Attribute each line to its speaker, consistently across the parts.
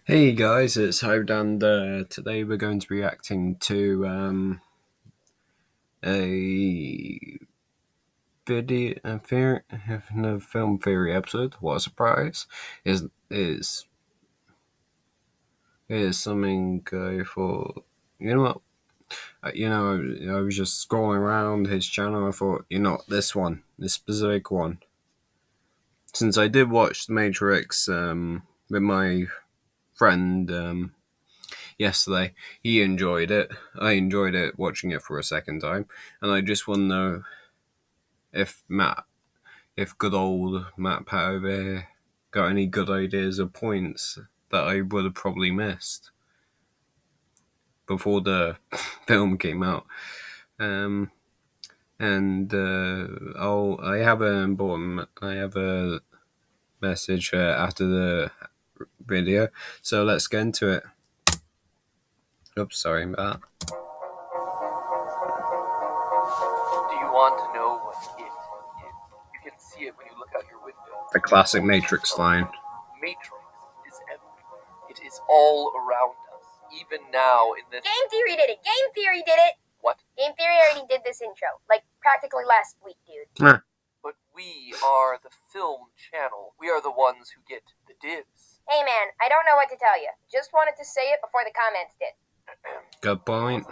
Speaker 1: Hey guys, it's Hode, and today we're going to be reacting to a a film theory episode. What a surprise! Is is something I thought. You know what? I was just scrolling around his channel. I thought, this specific one. Since I did watch The Matrix with my friend yesterday. He enjoyed it. I enjoyed it watching it for a second time, and I just want to know if if good old Matt Pat over here got any good ideas or points that I would have probably missed before the film came out. Um, and I have a message after the video, so let's get into it. Oops, sorry about that.
Speaker 2: Do you want to know what it is? You can see it when you look out your window.
Speaker 1: The classic Matrix line.
Speaker 2: Matrix is everywhere. It is all around us, even now in this.
Speaker 3: Game Theory did it. Game Theory did it.
Speaker 2: What?
Speaker 3: Game Theory already did this intro, like practically last week, dude.
Speaker 2: But we are the film channel. We are the ones who get the dibs.
Speaker 3: Hey man, I don't know what to tell you. Just wanted to say it before the comments did.
Speaker 1: Good point.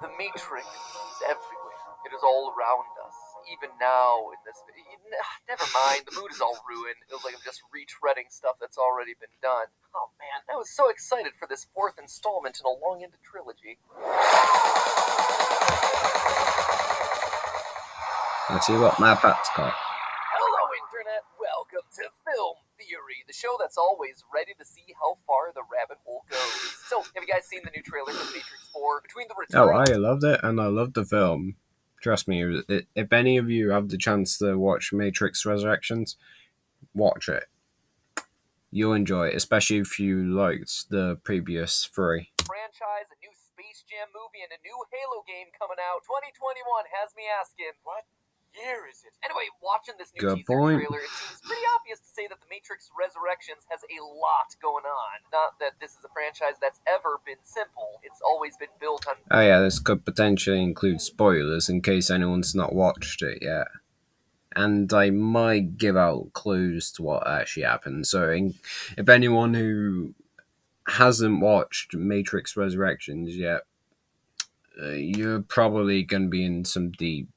Speaker 2: The Matrix is everywhere. It is all around us, even now in this. Never mind, the mood is all ruined. It feels like I'm just retreading stuff that's already been done. Oh man, I was so excited for this fourth installment in a long-ended trilogy.
Speaker 1: Let's see what Matt Pat's got.
Speaker 2: Hello, Internet. Welcome to Film Theory, the show that's always ready to see how far the rabbit hole goes. So, have you guys seen the new trailer for Matrix 4? Between the
Speaker 1: Oh,
Speaker 2: return...
Speaker 1: I loved it, and I loved the film. Trust me, if any of you have the chance to watch Matrix Resurrections, watch it. You'll enjoy it, especially if you liked the previous three.
Speaker 2: franchise, a new Space Jam movie, and a new Halo game coming out. 2021 has me asking, what year is it? Anyway, watching this new
Speaker 1: Good
Speaker 2: teaser
Speaker 1: point.
Speaker 2: trailer, it seems pretty obvious to say that The Matrix Resurrections has a lot going on. Not that this is a franchise that's ever been simple. It's always been built on...
Speaker 1: Oh yeah, this could potentially include spoilers in case anyone's not watched it yet. And I might give out clues to what actually happened. So if anyone who hasn't watched Matrix Resurrections yet, you're probably going to be in some deep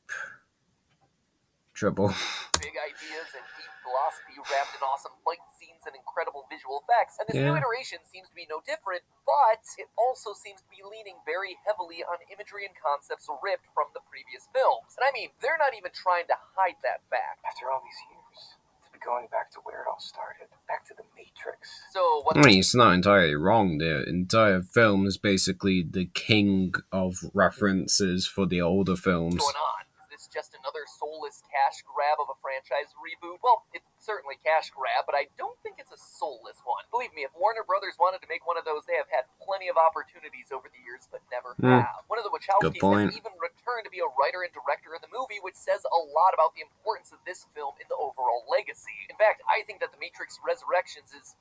Speaker 1: trouble.
Speaker 2: big ideas and deep philosophy wrapped in awesome fight scenes and incredible visual effects. And this new iteration seems to be no different, but it also seems to be leaning very heavily on imagery and concepts ripped from the previous films. And I mean, they're not even trying to hide that fact.
Speaker 4: After all these years, to be going back to where it all started, back to the Matrix.
Speaker 2: So what...
Speaker 1: I mean, it's not entirely wrong. The entire film is basically the king of references for the older films.
Speaker 2: going on? Is this just another soulless cash grab of a franchise reboot? Well, it's certainly cash grab, but I don't think it's a soulless one. Believe me, if Warner Brothers wanted to make one of those, they have had plenty of opportunities over the years, but never have. One of the Wachowskis has even returned to be a writer and director in the movie, which says a lot about the importance of this film in the overall legacy. In fact, I think that The Matrix Resurrections is,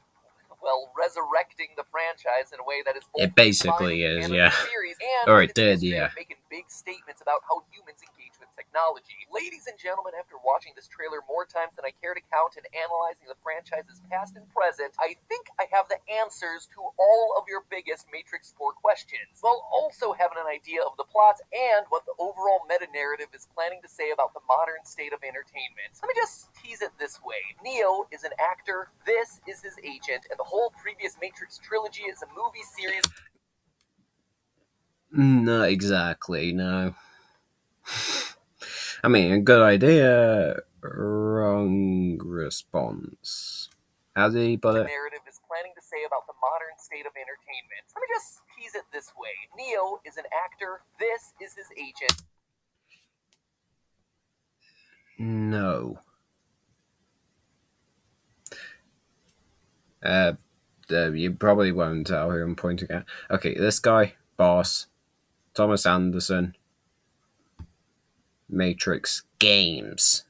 Speaker 2: well, resurrecting the franchise in a way that is both
Speaker 1: It basically is, yeah.
Speaker 2: series and
Speaker 1: Or it
Speaker 2: its
Speaker 1: did,
Speaker 2: history
Speaker 1: yeah.
Speaker 2: of making big statements about how humans engage with technology. Ladies and gentlemen, after watching this trailer more times than I care to count and analyzing the franchise's past and present, I think I have the answers to all of your biggest Matrix 4 questions, while also having an idea of the plot and what the overall meta-narrative is planning to say about the modern state of entertainment. Let me just tease it this way. Neo is an actor, this is his agent, and the whole previous Matrix trilogy is a movie series.
Speaker 1: Not exactly, no. I mean, a good idea, wrong response. How did he put it?
Speaker 2: Narrative is planning to say about the modern state of entertainment. Let me just tease it this way. Neo is an actor, this is his agent.
Speaker 1: No. You probably won't tell who I'm pointing at. Okay, this guy, boss, Thomas Anderson, Matrix Games.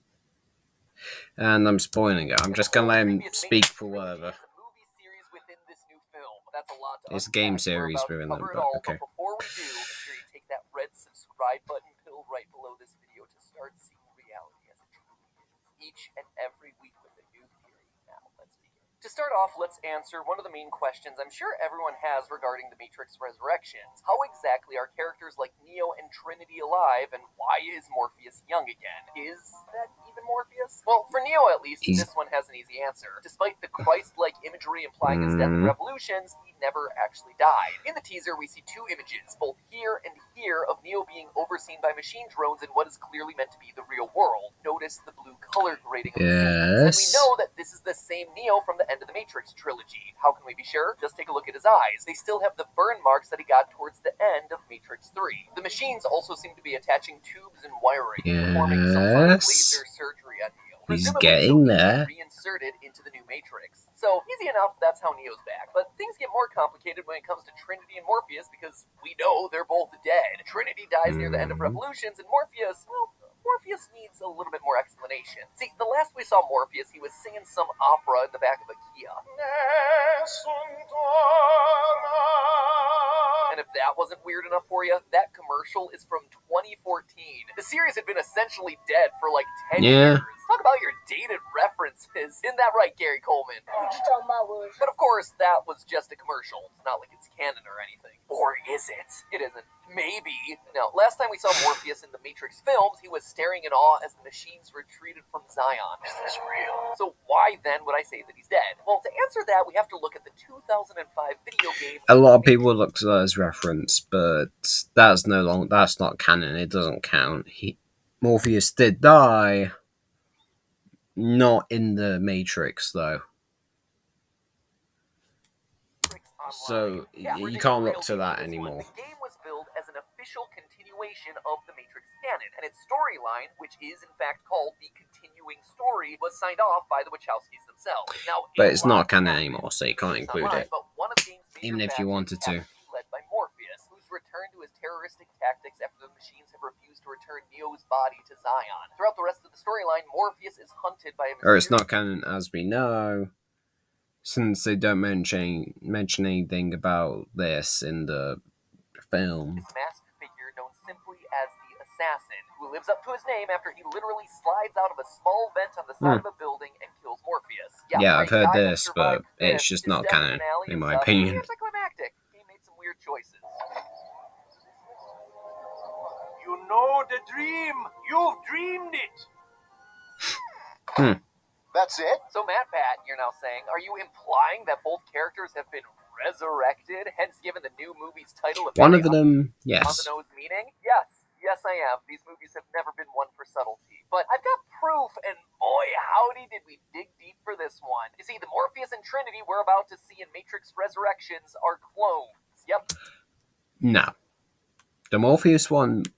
Speaker 1: And I'm spoiling it. I'm just gonna let him speak for whatever.
Speaker 2: A movie series within in this new film? That's a lot to
Speaker 1: It's a game
Speaker 2: unpack. We're
Speaker 1: series
Speaker 2: about to
Speaker 1: within them,
Speaker 2: cover it
Speaker 1: but
Speaker 2: all,
Speaker 1: okay.
Speaker 2: but before we do, make sure you take that red subscribe button pill right below this video to start seeing reality as it truly is. Each and every week with a new theory. Now, let's begin. To start off, let's answer one of the main questions I'm sure everyone has regarding the Matrix Resurrections. How exactly are characters like Neo and Trinity alive, and why is Morpheus young again? Is that even Morpheus? Well, for Neo at least, this one has an easy answer. Despite the Christ-like imagery implying his death in Revolutions, he never actually died. In the teaser, we see two images, both here and here, of Neo being overseen by machine drones in what is clearly meant to be the real world. Notice the blue color grading of the scenes, and we know that this is the same Neo from the end of the Matrix trilogy. How can we be sure? Just take a look at his eyes. They still have the burn marks that he got towards the end of Matrix 3. The machines also seem to be attaching tubes and wiring, performing some sort of laser surgery on Neo.
Speaker 1: He's
Speaker 2: Presumably
Speaker 1: getting
Speaker 2: so he can
Speaker 1: there.
Speaker 2: be reinserted into the new Matrix. So, easy enough, that's how Neo's back. But things get more complicated when it comes to Trinity and Morpheus because we know they're both dead. Trinity dies near the end of Revolutions, and Morpheus, well, Morpheus needs a little bit more explanation. See, the last we saw Morpheus, he was singing some opera in the back of a Kia. And if that wasn't weird enough for you, that commercial is from 2014. The series had been essentially dead for like 10 years. Talk about your dated references. Isn't that right, Gary Coleman? But of course, that was just a commercial. It's not like it's canon or anything. Or is it? It isn't. Maybe. Now, last time we saw Morpheus in the Matrix films, he was staring in awe as the machines retreated from Zion. Is this real? So why then would I say that he's dead? Well, to answer that, we have to look at the 2005 video game.
Speaker 1: A lot of people look to that as reference, but that's not canon. It doesn't count. Morpheus did die, not in the Matrix though. So you can't look to that anymore.
Speaker 2: The game was billed as an official continuation of the Matrix canon, and its storyline, which is in fact called the continuing story, was signed off by the Wachowskis themselves. Now,
Speaker 1: but it's not canon anymore, so you can't include it,
Speaker 2: but one of the game's
Speaker 1: even if you wanted to.
Speaker 2: Led by Morpheus, who's returned to his terroristic tactics after the machines have refused to return Neo's body to Zion. Throughout the rest of the storyline, Morpheus is hunted by a
Speaker 1: or it's not canon as we know, since they don't mention anything about this in the film.
Speaker 2: This masked figure known simply as the Assassin, who lives up to his name after he literally slides out of a small vent on the side of a building and kills Morpheus.
Speaker 1: Yeah, I've heard this, but it's just not canon, in my opinion.
Speaker 2: Anticlimactic. He made some weird choices.
Speaker 5: You know the dream. You've dreamed it.
Speaker 6: That's it?
Speaker 2: So Matt Pat, you're now saying, are you implying that both characters have been resurrected, hence given the new movie's title of
Speaker 1: one of them, yes.
Speaker 2: On the nose meaning? Yes, I am. These movies have never been one for subtlety. But I've got proof, and boy, howdy did we dig deep for this one. You see, the Morpheus and Trinity we're about to see in Matrix Resurrections are clones. Yep.
Speaker 1: No. The Morpheus one,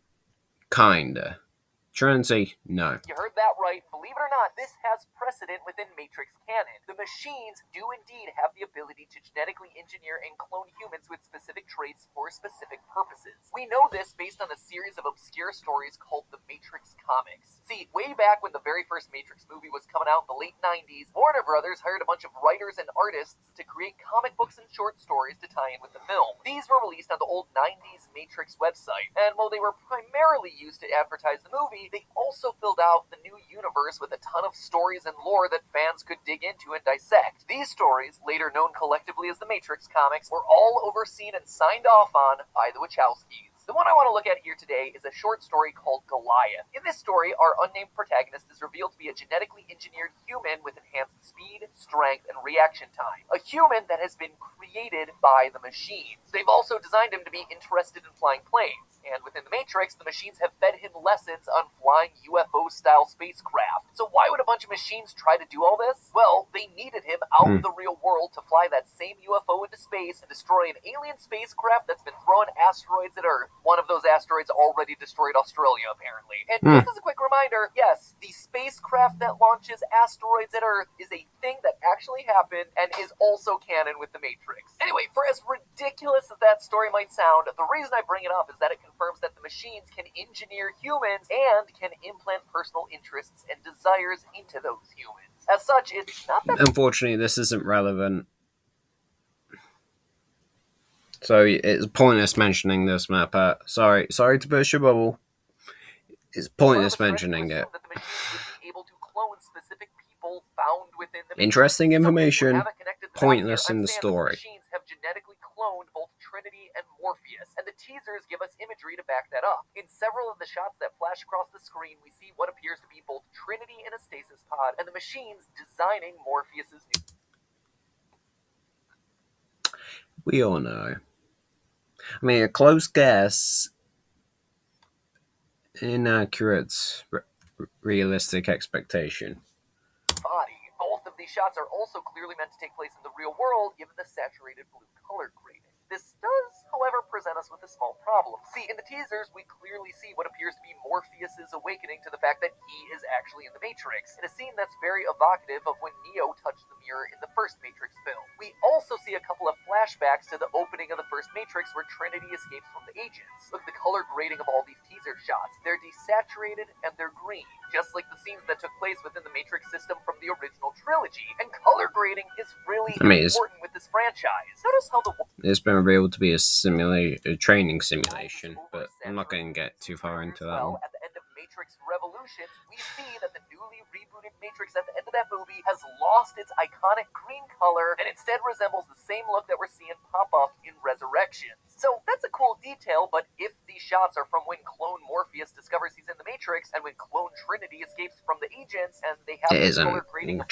Speaker 1: kinda. Trinity, no.
Speaker 2: You heard that right. Believe it or not, this has precedent within Matrix canon. The machines do indeed have the ability to genetically engineer and clone humans with specific traits for specific purposes. We know this based on a series of obscure stories called the Matrix comics. See, way back when the very first Matrix movie was coming out in the late 90s, Warner Brothers hired a bunch of writers and artists to create comic books and short stories to tie in with the film. These were released on the old 90s Matrix website, and while they were primarily used to advertise the movie, they also filled out the new universe with a ton of stories and lore that fans could dig into and dissect. These stories, later known collectively as the Matrix comics, were all overseen and signed off on by the Wachowskis. The one I want to look at here today is a short story called Goliath. In this story, our unnamed protagonist is revealed to be a genetically engineered human with enhanced speed, strength, and reaction time. A human that has been created by the machines. They've also designed him to be interested in flying planes. And within the Matrix, the machines have fed him lessons on flying UFO-style spacecraft. So why would a bunch of machines try to do all this? Well, they needed him out in the real world to fly that same UFO into space and destroy an alien spacecraft that's been throwing asteroids at Earth. One of those asteroids already destroyed Australia, apparently. And just as a quick reminder, yes, the spacecraft that launches asteroids at Earth is a thing that actually happened and is also canon with the Matrix. Anyway, for as ridiculous as that story might sound, the reason I bring it up is that it confirms that the machines can engineer humans and can implant personal interests and desires into those humans. As such, it's not that...
Speaker 1: Unfortunately, this isn't relevant. So it's pointless mentioning this, Matt Pat. Sorry to burst your bubble. It's pointless mentioning it.
Speaker 2: That the machines would be able to clone specific people found within the
Speaker 1: Interesting
Speaker 2: Matrix.
Speaker 1: information,
Speaker 2: So if you haven't connected the dots
Speaker 1: pointless
Speaker 2: here,
Speaker 1: in the
Speaker 2: understand that the
Speaker 1: story.
Speaker 2: machines have genetically cloned both Trinity and Morpheus, and the teasers give us imagery to back that up. In several of the shots that flash across the screen, we see what appears to be both Trinity in a stasis pod and the machines designing Morpheus's new.
Speaker 1: We all know. I mean, a close guess, inaccurate, realistic expectation.
Speaker 2: Body. Both of these shots are also clearly meant to take place in the real world, given the saturated blue color grading. This does, however, present us with a small problem. See, in the teasers, we clearly see what appears to be Morpheus's awakening to the fact that he is actually in the Matrix, in a scene that's very evocative of when Neo touched the mirror in the first Matrix film. We also see a couple of flashbacks to the opening of the first Matrix where Trinity escapes from the agents. Look at the color grading of all these teaser shots. They're desaturated and they're green, just like the scenes that took place within the Matrix system from the original trilogy. And color grading is really important with this franchise. Notice how
Speaker 1: it's been revealed to be a training simulation, but I'm not going to get too far into that one.
Speaker 2: At the end of Matrix Revolutions, we see that the newly rebooted Matrix at the end of that movie has lost its iconic green color and instead resembles the same look that we're seeing pop up in Resurrections. So that's a cool detail, but if these shots are from when clone Morpheus discovers he's in the Matrix and when clone Trinity escapes from the agents and they have
Speaker 1: it isn't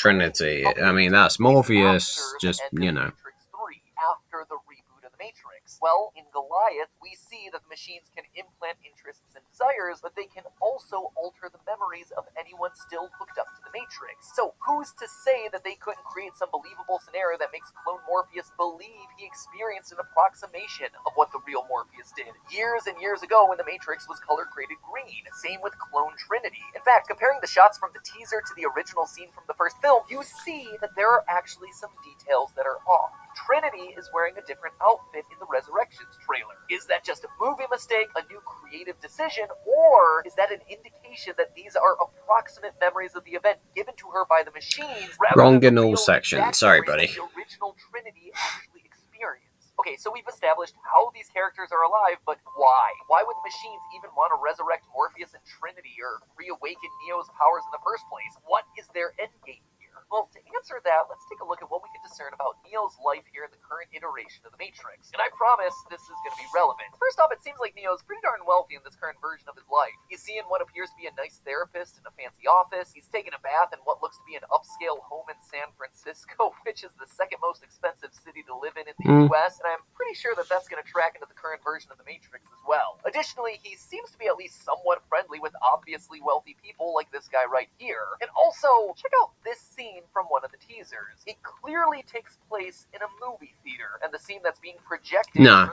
Speaker 1: Trinity. I mean, that's Morpheus, just, you know.
Speaker 2: Matrix 3 after the reboot of the Matrix. Well, in Goliath, we see that the machines can implant interests and desires, but they can also alter the memories of anyone still hooked up to the Matrix. So who's to say that they couldn't create some believable scenario that makes clone Morpheus believe he experienced an approximation of what the real Morpheus did years and years ago when the Matrix was color-graded green? Same with clone Trinity. In fact, comparing the shots from the teaser to the original scene from the first film, you see that there are actually some details that are off. Trinity is wearing a different outfit in the Resurrections trailer. Is that just a movie mistake, a new creative decision, or is that an indication that these are approximate memories of the event given to her by the machines?
Speaker 1: Wrong in all sections. Sorry, buddy.
Speaker 2: The original Trinity actually experienced. Okay, so we've established how these characters are alive, but why? Why would the machines even want to resurrect Morpheus and Trinity or reawaken Neo's powers in the first place? What is their endgame? Well, to answer that, let's take a look at what we can discern about Neo's life here in the current iteration of the Matrix. And I promise this is going to be relevant. First off, it seems like Neo's pretty darn wealthy in this current version of his life. He's seeing what appears to be a nice therapist in a fancy office. He's taking a bath in what looks to be an upscale home in San Francisco, which is the second most expensive city to live in the US, and I'm pretty sure that that's going to track into the current version of the Matrix as well. Additionally, he seems to be at least somewhat friendly with obviously wealthy people like this guy right here. And also, check out this scene from one of the teasers. It clearly takes place in a movie theater, and the scene that's being projected...
Speaker 1: No,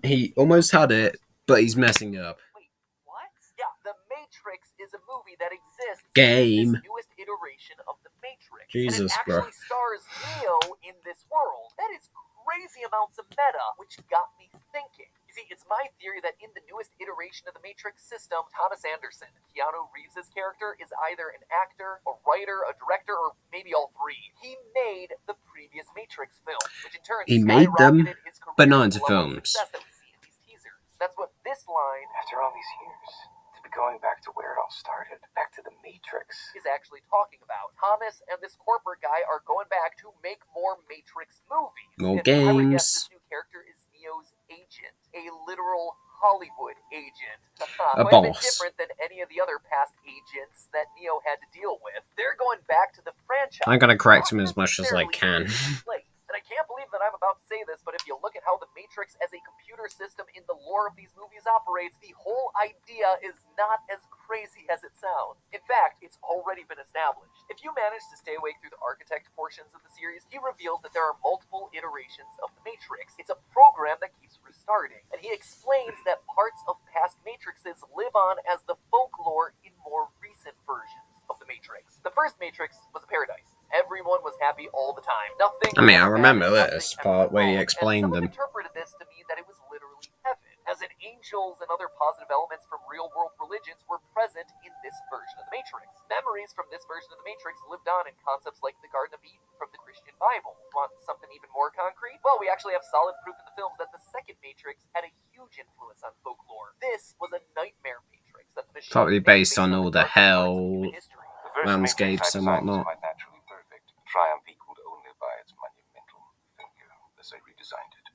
Speaker 1: he almost had it, but he's messing up.
Speaker 2: Wait, what? Yeah, The Matrix is a movie that exists
Speaker 1: Game.
Speaker 2: in this newest iteration of The Matrix.
Speaker 1: Jesus,
Speaker 2: and it
Speaker 1: bro.
Speaker 2: actually stars Neo in this world. That is crazy amounts of meta, which got me thinking. You see, it's my theory that in the newest iteration of the Matrix system, Thomas Anderson, Keanu Reeves' character, is either an actor, a writer, a director, or maybe all three. He made the previous Matrix films, which in turn
Speaker 1: He made them,
Speaker 2: skyrocketed his career
Speaker 1: but not
Speaker 2: to
Speaker 1: into
Speaker 2: the level of
Speaker 1: films.
Speaker 2: success that we see in these teasers. That's what this line
Speaker 4: After all these years, to be going back to where it all started, back to the Matrix.
Speaker 2: is actually talking about. Thomas and this corporate guy are going back to make more Matrix movies.
Speaker 1: More
Speaker 2: And I would
Speaker 1: games.
Speaker 2: guess this new character is Neo's agent, a literal Hollywood agent.
Speaker 1: A
Speaker 2: Quite a bit
Speaker 1: boss.
Speaker 2: different than any of the other past agents that Neo had to deal with. They're going back to the franchise.
Speaker 1: I'm gonna correct him as much as I can.
Speaker 2: And I can't believe that I'm about to say this, but if you look at how the Matrix as a computer system in the lore of these movies operates, the whole idea is not as crazy as it sounds. In fact, it's already been established. If you manage to stay awake through the architect portions of the series, he reveals that there are multiple iterations of the Matrix. It's a program that keeps restarting, and he explains that parts of past Matrixes live on as the folklore in more recent versions of the Matrix. The first Matrix was a paradise. Everyone was happy all the time. Nothing.
Speaker 1: I mean, I
Speaker 2: was
Speaker 1: remember
Speaker 2: bad,
Speaker 1: this
Speaker 2: nothing
Speaker 1: part
Speaker 2: ever
Speaker 1: where he
Speaker 2: wrong.
Speaker 1: explained
Speaker 2: and
Speaker 1: them.
Speaker 2: Someone interpreted this to mean that it was literally heaven. As an ancient angels and other positive elements from real-world religions were present in this version of the Matrix. Memories from this version of the Matrix lived on in concepts like the Garden of Eden from the Christian Bible. Want something even more concrete? Well, we actually have solid proof in the films that the second Matrix had a huge influence on folklore. This was a nightmare Matrix that the machine
Speaker 1: Probably based on all the
Speaker 2: darkest parts of
Speaker 1: hell
Speaker 2: human history.
Speaker 4: The first
Speaker 1: landscapes
Speaker 4: Matrix I
Speaker 1: and
Speaker 4: designed was
Speaker 1: whatnot.
Speaker 4: quite naturally perfect. Triumph equaled only by its monumental failure, as I redesigned it,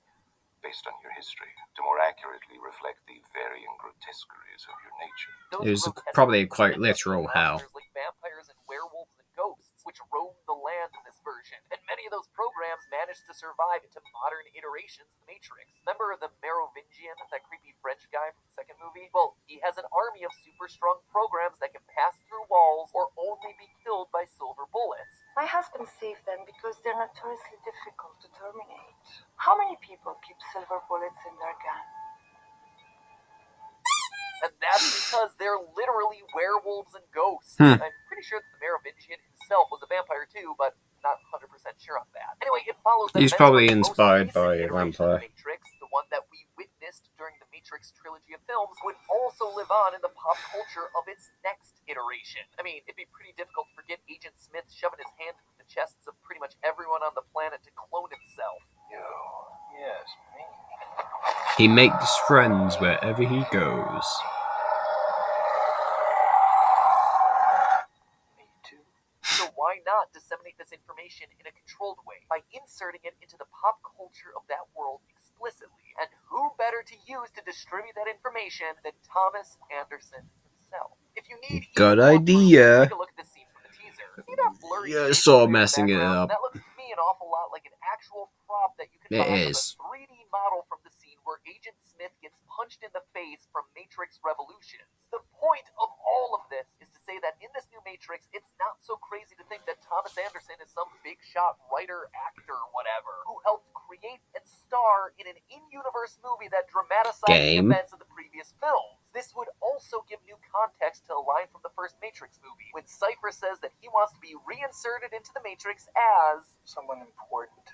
Speaker 4: based on your history, to more accurately reflect the varying grotesqueries of your nature.
Speaker 1: It was probably quite literal hell.
Speaker 2: Monsters like vampires and werewolves and ghosts, which roamed the land in this version, and many of those programs managed to survive into modern iterations of the Matrix. Remember the Merovingian, that creepy French guy from the second movie? Well, he has an army of super strong programs that can pass through walls or only be killed by silver bullets.
Speaker 6: My husband saved them because they're notoriously difficult to terminate. How many people keep silver bullets in their guns?
Speaker 2: And that's because they're literally werewolves and ghosts.
Speaker 1: Hmm.
Speaker 2: I'm pretty sure that the Merovingian himself was a vampire too, but not 100% sure on that. Anyway, it follows that
Speaker 1: He's
Speaker 2: events
Speaker 1: probably
Speaker 2: from the most
Speaker 1: inspired
Speaker 2: recent
Speaker 1: by a
Speaker 2: iteration of
Speaker 1: vampire.
Speaker 2: the Matrix, the one that we witnessed during the Matrix trilogy of films, would also live on in the pop culture of its next iteration. I mean, it'd be pretty difficult to forget Agent Smith shoving his hand into the chests of pretty much everyone on the planet to clone himself.
Speaker 4: You. Yes, me.
Speaker 1: He makes friends wherever he goes.
Speaker 4: Me too.
Speaker 2: So why not disseminate this information in a controlled way by inserting it into the pop culture of that world explicitly? And who better to use to distribute that information than Thomas Anderson himself? If you need
Speaker 1: Good
Speaker 2: even more proof,
Speaker 1: idea.
Speaker 2: take a look at the scene from the teaser. See that blurry
Speaker 1: Yeah,
Speaker 2: shape
Speaker 1: sort of
Speaker 2: over there in the
Speaker 1: messing it
Speaker 2: background?
Speaker 1: up.
Speaker 2: That looks to me an awful lot like an actual prop that you can
Speaker 1: It
Speaker 2: buy
Speaker 1: is.
Speaker 2: with a 3D model from the scene where Agent Smith gets punched in the face from Matrix Revolutions. The point of all of this is to say that in this new Matrix, it's not so crazy to think that Thomas Anderson is some big shot writer, actor, whatever, who helped create and star in an in-universe movie that dramatized the
Speaker 1: Game.
Speaker 2: events of the previous films. This would also give new context to a line from the first Matrix movie, when Cypher says that he wants to be reinserted into the Matrix as
Speaker 4: Someone important.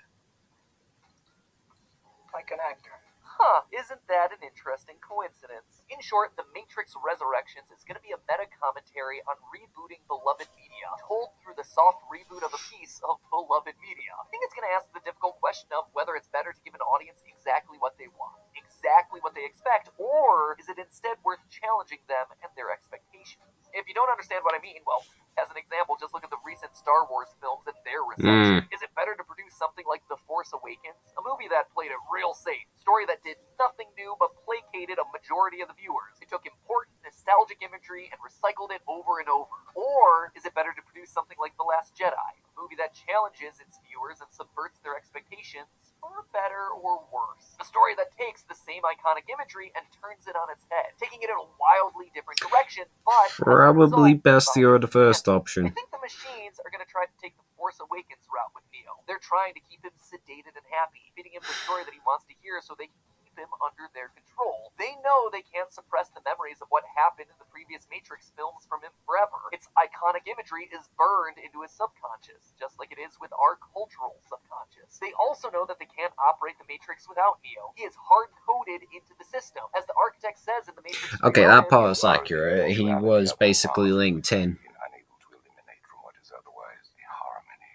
Speaker 4: Like an actor.
Speaker 2: Huh, isn't that an interesting coincidence? In short, The Matrix Resurrections is going to be a meta-commentary on rebooting beloved media, told through the soft reboot of a piece of beloved media. I think it's going to ask the difficult question of whether it's better to give an audience exactly what they want, exactly what they expect, or is it instead worth challenging them and their expectations? If you don't understand what I mean, well, as an example, just look at the recent Star Wars films and their reception. Is it better to produce something like The Force Awakens? A movie that played it real safe. Story that did nothing new but placated a majority of the viewers. It took important nostalgic imagery and recycled it over and over. Or is it better to produce something like The Last Jedi? A movie that challenges its viewers and subverts their expectations, for better or worse. A story that takes the same iconic imagery and turns it on its head, taking it in a wildly different direction, but
Speaker 1: Probably best to go with the first option.
Speaker 2: I think the machines are going to try to take the Force Awakens route with Neo. They're trying to keep him sedated and happy, feeding him the story that he wants to hear so they can keep him under their control. They know they can't suppress the memories of what happened in the previous Matrix films from him forever. Its iconic imagery is burned into his subconscious, just like it is with our cultural subconscious. They also know that they can't operate the Matrix without Neo. He is hard-coded into the system. As the architect says in the Matrix...
Speaker 1: Okay, that part is accurate. He was basically linked in.
Speaker 4: Unable to eliminate from what is otherwise a harmony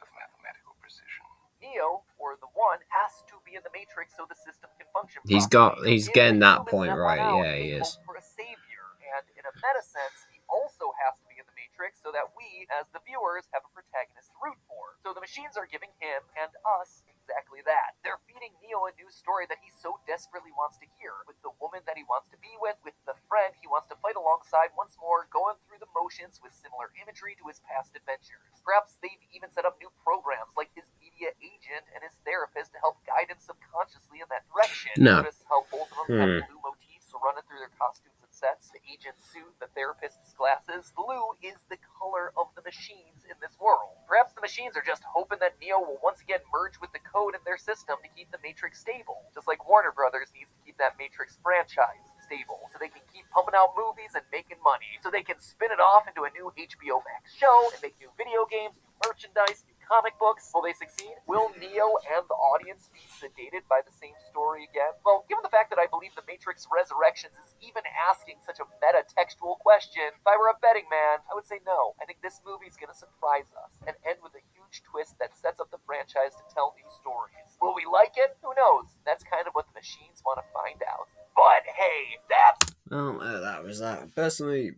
Speaker 4: of mathematical precision.
Speaker 2: Neo, or the One, has to be in the Matrix so the system can function
Speaker 1: He's
Speaker 2: properly.
Speaker 1: he's
Speaker 2: If
Speaker 1: getting
Speaker 2: the
Speaker 1: that
Speaker 2: humans
Speaker 1: point
Speaker 2: that
Speaker 1: right.
Speaker 2: went out,
Speaker 1: Yeah, he
Speaker 2: they
Speaker 1: is.
Speaker 2: hope for a savior, and in a meta sense, he also has to be in the Matrix so that we, as the viewers, have a protagonist to root for. So the machines are giving him and us exactly that. They're feeding Neo a new story that he so desperately wants to hear, with the woman that he wants to be with the friend he wants to fight alongside once more, going through the motions with similar imagery to his past adventures. Perhaps they've even set up new programs like his media agent and his therapist to help guide him subconsciously in that direction.
Speaker 1: No.
Speaker 2: Notice how both of them have blue motifs running through their costumes and sets. The agent's suit, the therapist's glasses. Blue is the color of the machines in this world. Perhaps the machines are just hoping that Neo will once again merge with the code in their system to keep the Matrix stable. Just like Warner Brothers needs to keep that Matrix franchise stable, so they can keep pumping out movies and making money, so they can spin it off into a new HBO Max show and make new video games, new merchandise, new comic books. Will they succeed? Will Neo and the audience be sedated by the same story again? Well, given the fact that I believe The Matrix Resurrections is even asking such a meta-textual question, if I were a betting man, I would say no. I think this movie is going to surprise us and end with a huge twist that sets up the franchise to tell new stories. Will we like it? Who knows? That's kind of what the machines want to find out. But hey, that's...
Speaker 1: Well, that was that. Personally,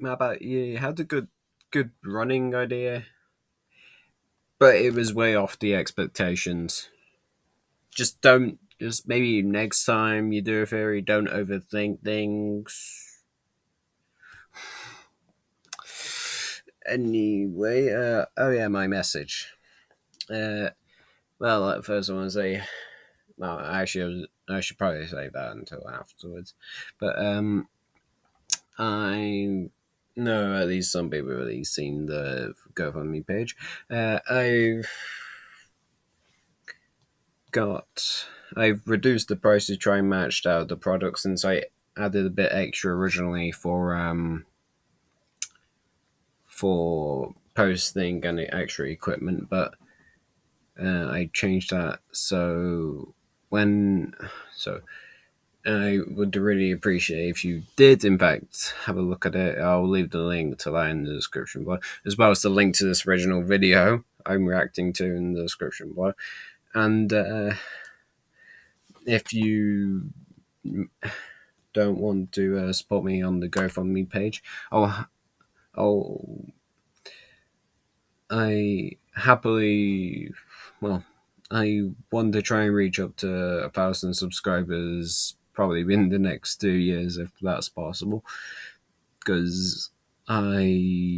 Speaker 1: how about you? Had a good running idea, but it was way off the expectations. Just maybe next time you do a theory, don't overthink things. Anyway, oh yeah, my message. Well, first I want to say, well, actually, I should probably say that until afterwards. But I know at least some people have already seen the GoFundMe page. I've reduced the price to try and match out the product, since I added a bit extra originally for posting and extra equipment, but I changed that so I would really appreciate if you did in fact have a look at it. I'll leave the link to that in the description below, as well as the link to this original video I'm reacting to in the description below. And if you don't want to support me on the GoFundMe page, I want to try and reach up to 1,000 subscribers probably in the next 2 years, if that's possible, because this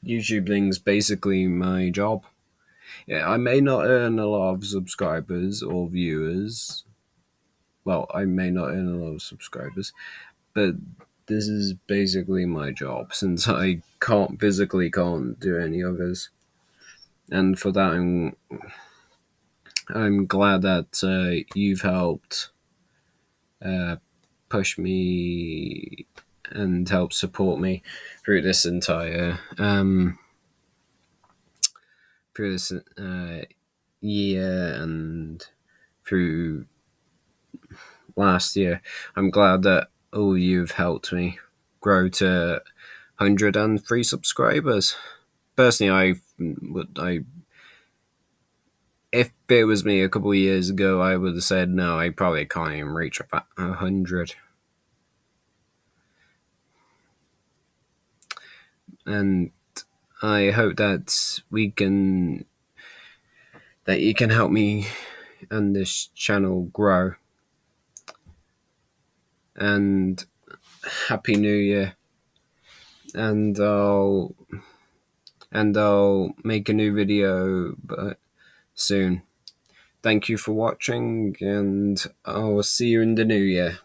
Speaker 1: YouTube thing's basically my job. Yeah, I may not earn a lot of subscribers or viewers. Well, I may not earn a lot of subscribers, but this is basically my job, since I physically can't do any others. And for that, I'm glad that you've helped push me and help support me through this entire year and through last year. I'm glad that all you've helped me grow to 103 subscribers. Personally, if it was me a couple of years ago, I would have said no, I probably can't even reach 100. And I hope that you can help me and this channel grow. And Happy New Year. And I'll make a new video soon. Thank you for watching, and I'll see you in the new year.